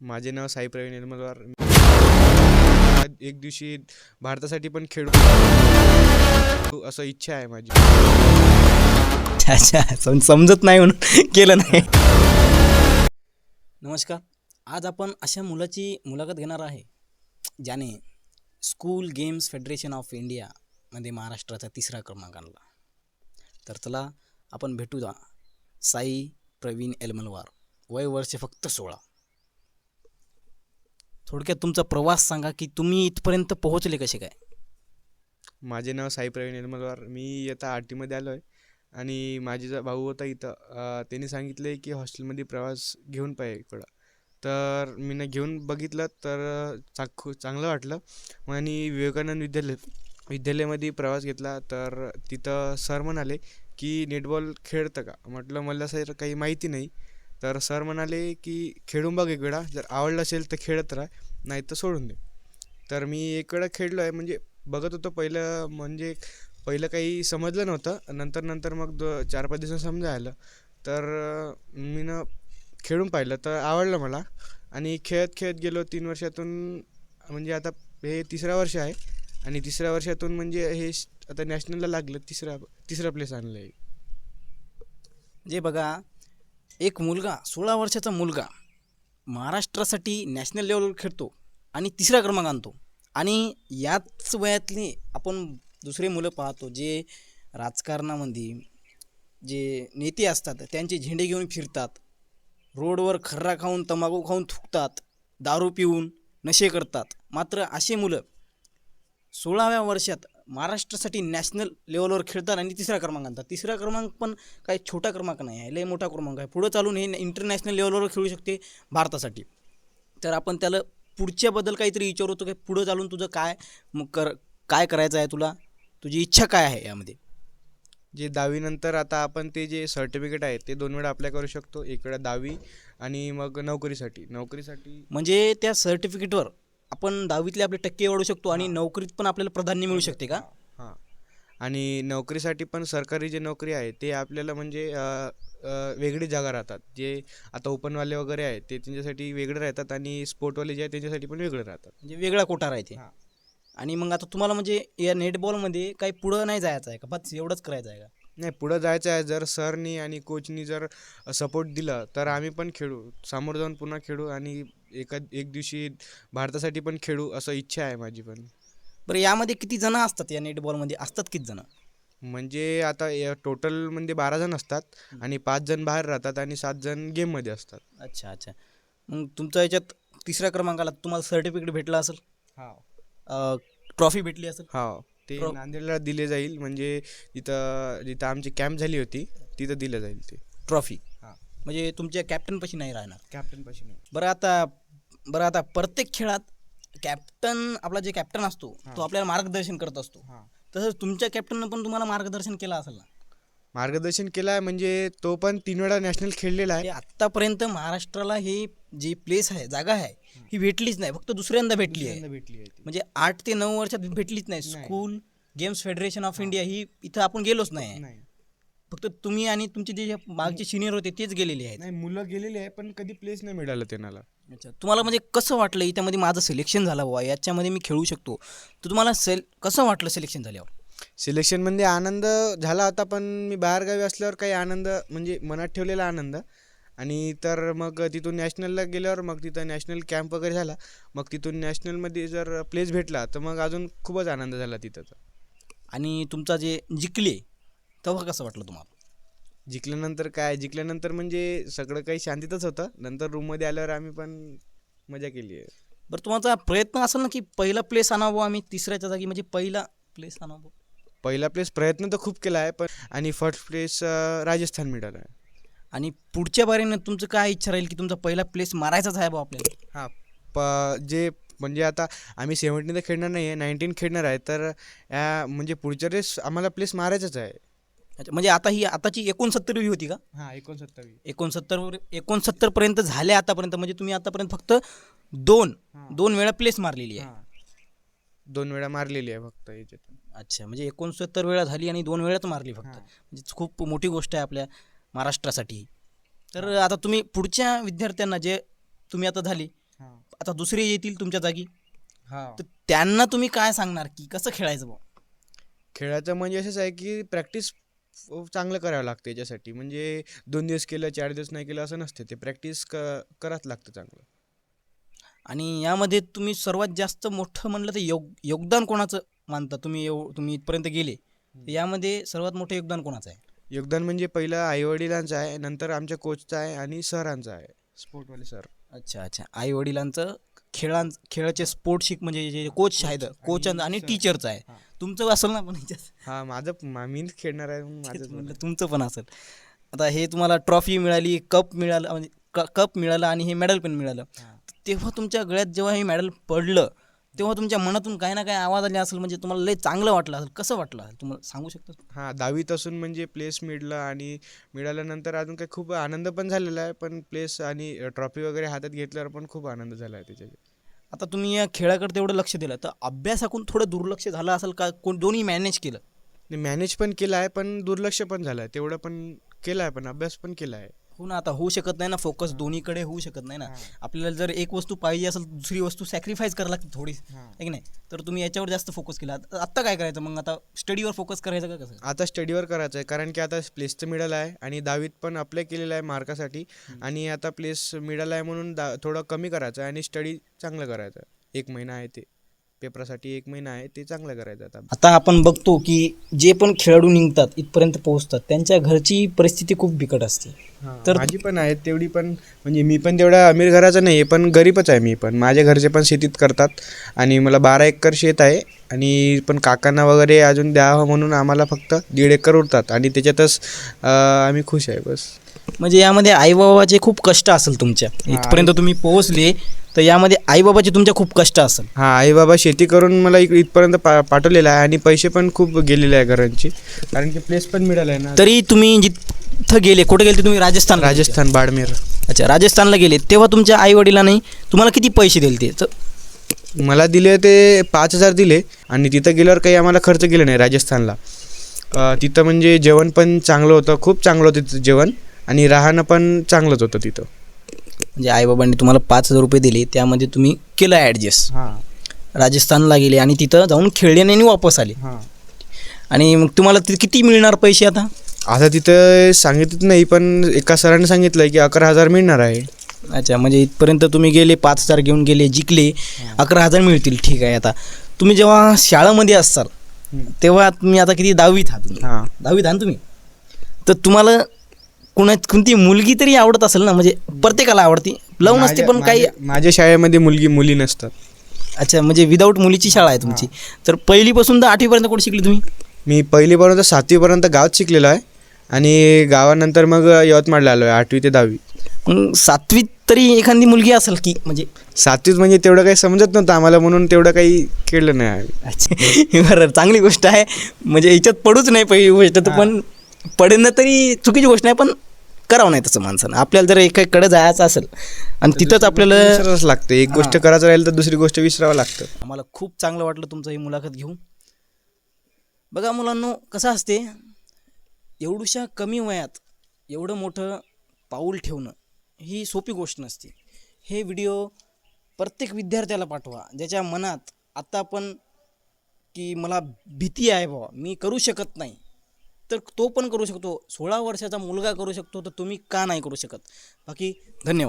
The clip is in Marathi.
माझे नाव साई प्रवीण निर्मलवार. एक दिवशी भारतासाठी पण खेळू असं इच्छा आहे माझी. अच्छा समजत नाही म्हणून केलं नाही. नमस्कार. आज आपण अशा मुलाची मुलाखत घेणार आहे ज्याने स्कूल गेम्स फेडरेशन ऑफ इंडियामध्ये महाराष्ट्राचा 3रा क्रमांक आणला. तर चला आपण भेटूया साई प्रवीण एलमलवार, वय वर्ष फक्त 16. थोडक्यात तुमचा प्रवास सांगा की तुम्ही इथपर्यंत पोहोचले कसे काय. माझे नाव साई प्रवीण निर्मलवार. मी आता आठवीमध्ये आलो आहे आणि माझा भाऊ होता इथं. त्याने सांगितले की हॉस्टेलमध्ये प्रवास घेऊन पाहिजे इकडं. तर मी घेऊन बघितलं तर चांगलं वाटलं. आणि विवेकानंद विद्यालयामध्ये प्रवास घेतला. तर तिथं सर म्हणाले की नेटबॉल खेळतं का. म्हटलं मला सर काही माहिती नाही. तर सर म्हणाले की खेळून बघ एक वेळा, जर आवडलं असेल तर खेळत राहा, नाही तर सोडून दे. तर मी एक वेळा खेळलो आहे, म्हणजे बघत होतो पहिलं काही समजलं नव्हतं. नंतर मग 4-5 दिवसांनी समजा आलं. तर मी खेळून पाहिलं तर आवडलं मला. आणि खेळत गेलो 3 वर्षातून. म्हणजे आता हे 3रं वर्ष आहे आणि 3रं वर्षातून म्हणजे हे आता नॅशनलला लागलं. तिसरा प्लेस आणलं आहे. जे बघा, एक मुलगा 16 वर्षाचा मुलगा महाराष्ट्रासाठी नॅशनल लेवलवर खेळतो आणि 3रा क्रमांक आणतो. आणि याच वयातली आपण दुसरे मुलं पाहतो जे राजकारणामध्ये जे नेते असतात त्यांचे झेंडे घेऊन फिरतात, रोडवर खर्रा खाऊन तंबाखू खाऊन थुकतात, दारू पिऊन नशे करतात. मात्र असे मुलं 16व्या वर्षात महाराष्ट्रासाठी नॅशनल लेवलवर खेळतात आणि 3रा क्रमांक आणतात. 3रा क्रमांक पण काही छोटा क्रमांक नाही आहे, लय मोठा क्रमांक आहे. पुढं चालून हे इंटरनॅशनल लेवलवर खेळू शकते भारतासाठी. तर आपण त्याला पुढच्याबद्दल काहीतरी विचारू होतो की पुढं चालून तुझं काय करायचं आहे, तुझी इच्छा काय आहे यामध्ये. जे 10वी नंतर आता आपण ते जे सर्टिफिकेट आहे ते 2 वेळा अप्लाय करू शकतो. एक वेळा 10वी आणि मग नोकरीसाठी. म्हणजे त्या सर्टिफिकेटवर आपण 10वीतले आपले टक्के वाढू शकतो आणि नोकरीत पण आपल्याला प्राधान्य मिळू शकते का. हां. आणि नोकरीसाठी पण सरकारी जे नोकरी आहे ते आपल्याला म्हणजे वेगळी जागा राहतात. जे आता ओपनवाले वगैरे आहेत ते त्यांच्यासाठी वेगळे राहतात आणि स्पोर्टवाले जे आहेत त्यांच्यासाठी पण वेगळे राहतात. म्हणजे वेगळा कोटा राहते. आणि मग आता तुम्हाला म्हणजे या नेटबॉलमध्ये काही पुढं नाही जायचं आहे का, बस एवढंच करायचं आहे का. नाही, पुढं जायचं आहे. जर सरनी आणि कोचनी जर सपोर्ट दिला तर आम्ही पण खेळू, समोर जाऊन पुन्हा खेळू आणि एक दिवशी भारतासाठी पण खेळू असं इच्छा आहे माझी पण. बरं, यामध्ये किती जण असतात, या नेटबॉलमध्ये असतात किती जण. म्हणजे आता टोटल म्हणजे 12 जण असतात आणि 5 जण बाहेर राहतात आणि 7 जण गेममध्ये असतात. अच्छा. मग तुमच्या याच्यात 3ऱ्या क्रमांकाला तुम्हाला सर्टिफिकेट भेटलं असेल, ट्रॉफी भेटली असेल. ते नांदेडला दिले जाईल. म्हणजे जिथं आमची कॅम्प झाली होती तिथं दिलं जाईल ते ट्रॉफी. म्हणजे तुमच्या कॅप्टनपाशी नाही राहणार. कॅप्टनपाशी नाही. बरं आता प्रत्येक खेळात आपला जे कॅप्टन असतो तो आपल्याला मार्गदर्शन करत असतो. तसंच तुमच्या कॅप्टननं पण तुम्हाला मार्गदर्शन केलं असेल ना. मार्गदर्शन केलं आहे, म्हणजे तो पण 3 वेळा नॅशनल खेळलेला आहे. आत्तापर्यंत महाराष्ट्राला ही जी प्लेस आहे, जागा आहे, ही भेटलीच नाही. फक्त दुसऱ्यांदा भेटली आहे. म्हणजे 8 ते 9 वर्षात भेटलीच नाही. School games federation of India ही इथं आपण गेलोच नाही. फक्त तुम्ही आणि तुमचे जे मागचे सिनियर होते तेच गेलेले आहेत. नाही, मुलं गेलेले आहे पण कधी प्लेस नाही मिळालं त्यांना. अच्छा, तुम्हाला म्हणजे कसं वाटलं याच्यामध्ये माझं सिलेक्शन झालं बाबा, याच्यामध्ये मी खेळू शकतो, तर तुम्हाला कसं वाटलं सिलेक्शन झाल्यावर. सिलेक्शनमध्ये आनंद झाला होता, पण मी बाहेरगावी असल्यावर काही आनंद म्हणजे मनात ठेवलेला आनंद. आणि तर मग तिथून नॅशनलला गेल्यावर मग तिथं नॅशनल कॅम्प वगैरे झाला. मग तिथून नॅशनलमध्ये जर प्लेस भेटला तर मग अजून खूपच आनंद झाला तिथं. आणि तुमचा जे जिंकले तेव्हा कसं वाटलं तुम्हाला. जिंकल्यानंतर म्हणजे सगळं काही शांतीतच होतं. नंतर रूममध्ये आल्यावर आम्ही पण मजा केली आहे. बरं, तुमचा प्रयत्न असेल ना की पहिला प्लेस आणावं आम्ही 3ऱ्याच्या जागी, म्हणजे पहिला प्लेस आणावं. पहिला प्लेस प्रयत्न तर खूप केला आहे, पण आणि फर्स्ट प्लेस राजस्थान मिळाला आहे. आणि पुढच्या बारीनं तुमचं काय इच्छा राहील की तुमचा पहिला प्लेस मारायचाच आहे बा आपल्याला. जे म्हणजे आता आम्ही 17 खेळणार नाही आहे, 19 खेळणार आहे. तर म्हणजे पुढच्या रेस आम्हाला प्लेस मारायचंच आहे. अच्छा, म्हणजे आताची 69वी होती का. 69 पर्यंत झाले आतापर्यंत. म्हणजे तुम्ही आतापर्यंत फक्त दोन वेळा प्लेस मारलेली आहे. 2 वेळा मारलेली आहे फक्त याच्यात. अच्छा, म्हणजे 69 वेळा झाली आणि 2 वेळाच मारली फक्त. म्हणजे खूप मोठी गोष्ट आहे आपल्या महाराष्ट्रासाठी. तर आता तुम्ही पुढच्या विद्यार्थ्यांना, जे तुम्ही आता झाली आता दुसरे येतील तुमच्या जागी, हां. तर त्यांना तुम्ही काय सांगणार की कसं खेळायचं बुवा? खेळाचं म्हणजे असंच आहे की प्रॅक्टिस चांगलं करावं लागतं याच्यासाठी. म्हणजे 2 दिवस केलं, 4 दिवस नाही केलं असं नसते. ते प्रॅक्टिस करावंच लागतं चांगलं. आणि यामध्ये तुम्ही सर्वात जास्त मोठं म्हणलं तर योगदान कोणाचं मानता तुम्ही? तुम्ही इथपर्यंत गेले, तर यामध्ये सर्वात मोठं योगदान कोणाचं आहे? योगदान म्हणजे पहिलं आई-वडिलांचं आहे, नंतर आमच्या कोचचं आहे आणि सरांचं आहे. स्पोर्टवाले सर. अच्छा अच्छा, आई वडिलांचं, खेळाचे स्पोर्ट्स म्हणजे जे कोच आहेत, कोच आणि सर. टीचरचं आहे. हां. तुमचं असेल ना पण ह्याच्यात? हां, मीच खेळणार आहे म्हणून तेच माझंच म्हणलं होणार. तुमचं पण असेल. आता हे तुम्हाला ट्रॉफी मिळाली, कप मिळालं, म्हणजे कप मिळालं आणि हे मेडल पण मिळालं. हां. तेव्हा तुमच्या गळ्यात जेव्हा हे मेडल पडलं, तेव्हा तुमच्या मनातून काही ना काही आवाज आले असेल, म्हणजे तुम्हाला लय चांगलं वाटलं असेल. कसं वाटलं असेल तुम्हाला सांगू शकता? हां, 10वीत असून म्हणजे प्लेस मिळलं आणि मिळाल्यानंतर अजून काही खूप आनंद पण झालेला आहे. पण प्लेस आणि ट्रॉफी वगैरे हातात घेतल्यावर पण खूप आनंद झाला आहे त्याच्यात. आता तुम्ही या खेळाकडे तेवढं लक्ष दिलं, तर अभ्यासाकडून थोडं दुर्लक्ष झालं असेल का? दोन्ही मॅनेज केलं? मॅनेज पण केलं आहे, पण दुर्लक्ष पण झालं आहे. तेवढं पण केलं आहे, पण अभ्यास पण केला आहे. हो ना, आता होऊ शकत नाही ना, फोकस दोन्हीकडे होऊ शकत नाही ना. आपल्याला जर एक वस्तू पाहिजे असेल, दुसरी वस्तू सॅक्रिफाईस करायला लागते थोडी, आहे की नाही? तर तुम्ही याच्यावर जास्त फोकस केला. आत्ता काय करायचं मग? आता स्टडीवर फोकस करायचं का कसं? आता स्टडीवर करायचं आहे, कारण की आता प्लेसचं मिळालं आहे आणि 10वीत पण अप्लाय केलेलं आहे मार्कासाठी. आणि आता प्लेस मिळालं आहे म्हणून थोडं कमी करायचं आहे आणि स्टडी चांगलं करायचं आहे. 1 महिना आहे ते पेपरासाठी, 1 महिना आहे ते चांगलं करायचं आता. आता आपण बघतो की जे पण खेळाडू निघतात, इथपर्यंत पोहोचतात, त्यांच्या घरची परिस्थिती खूप बिकट असते. तर माझी पण आहे तेवढी, पण म्हणजे मी पण तेवढा अमीर घराचा नाही आहे, पण गरीबच आहे मी पण. माझ्या घरचे पण शेतीत करतात आणि मला 12 एकर शेत आहे. आणि पण काकांना वगैरे अजून द्यावं म्हणून आम्हाला फक्त 1.5 एकर उरतात आणि त्याच्यातच आम्ही खुश आहे बस. म्हणजे यामध्ये आईबाबाचे खूप कष्ट असेल तुमच्या, इथपर्यंत तुम्ही पोहोचले, तर यामध्ये आईबाबाचे तुमच्या खूप कष्ट असेल. हां, आई बाबा शेती करून मला इथपर्यंत पाठवलेलं आहे आणि पैसे पण खूप गेलेले आहे घरांची, कारण की प्लेस पण मिळालं आहे ना. तरी तुम्ही जिथं गेले, कुठे गेले तुम्ही? राजस्थान, बाडमेर. अच्छा, राजस्थानला गेले, तेव्हा तुमच्या आई वडिलांनी तुम्हाला किती पैसे दिले ते? मला दिले ते 5,000 दिले आणि तिथं गेल्यावर काही आम्हाला खर्च गेला नाही राजस्थानला. तिथं म्हणजे जेवण पण चांगलं होतं, खूप चांगलं होतं तिथं जेवण, आणि राहणं पण चांगलंच होतं तिथं. म्हणजे आईबाबांनी तुम्हाला 5,000 रुपये दिले, त्यामध्ये तुम्ही केलं ॲडजस्ट. हां. राजस्थानला गेले आणि तिथं जाऊन खेळले आणि वापस आले. हां. आणि मग तुम्हाला तिथे किती मिळणार पैसे आता? आता तिथं सांगितलं नाही, पण एका सरांनी सांगितलं की 11,000 मिळणार आहे. अच्छा, म्हणजे इथपर्यंत तुम्ही गेले, 5,000 घेऊन गेले, जिंकले, 11,000 मिळतील. ठीक आहे. आता तुम्ही जेव्हा शाळेमध्ये असाल, तेव्हा तुम्ही आता किती 10वीत आहात? हां. 10वीत आहात तुम्ही, तर तुम्हाला कोणती मुलगी तरी आवडत असेल ना? म्हणजे प्रत्येकाला आवडती, लव नसते, पण काही. माझ्या शाळेमध्ये मुली नसतात. अच्छा, म्हणजे विदाऊट मुलीची शाळा आहे तुमची. तर पहिलीपासून तर 8वीपर्यंत कुठे शिकली तुम्ही? मी पहिलीपर्यंत 7वीपर्यंत गावात शिकलेलो आहे आणि गावानंतर मग यवतमाळला आलो आहे 8वी ते 10वी. मग 7वीत तरी एखादी मुलगी असेल की? म्हणजे 7वीत म्हणजे तेवढं काही समजत नव्हतं आम्हाला, म्हणून तेवढं काही केलं नाही. अच्छा, बरं, चांगली गोष्ट आहे. म्हणजे याच्यात पडूच नाही पहिली गोष्ट, तर पण पडणं तरी चुकीची गोष्ट नाही, पण करावं नाही तसं माणसानं. आपल्याला जर एकाकडे जायचं असेल आणि तिथंच आपल्याला विसरावंच लागतं. एक गोष्ट करायचं राहील तर दुसरी गोष्ट विसरावं लागतं. आम्हाला खूप चांगलं वाटलं तुमचं ही मुलाखत घेऊन. बघा मुलांनो, कसं असते, एवढ्याशा कमी वयात एवढं मोठं पाऊल ठेवणं ही सोपी गोष्ट नसते. हे व्हिडिओ प्रत्येक विद्यार्थ्याला पाठवा, ज्याच्या मनात आत्ता पण की मला भीती आहे बाबा, मी करू शकत नाही, तर तो पण करू शकतो. 16 वर्षाचा मुलगा करू शकतो, तर तुम्ही का नाही करू शकत? बाकी धन्यवाद.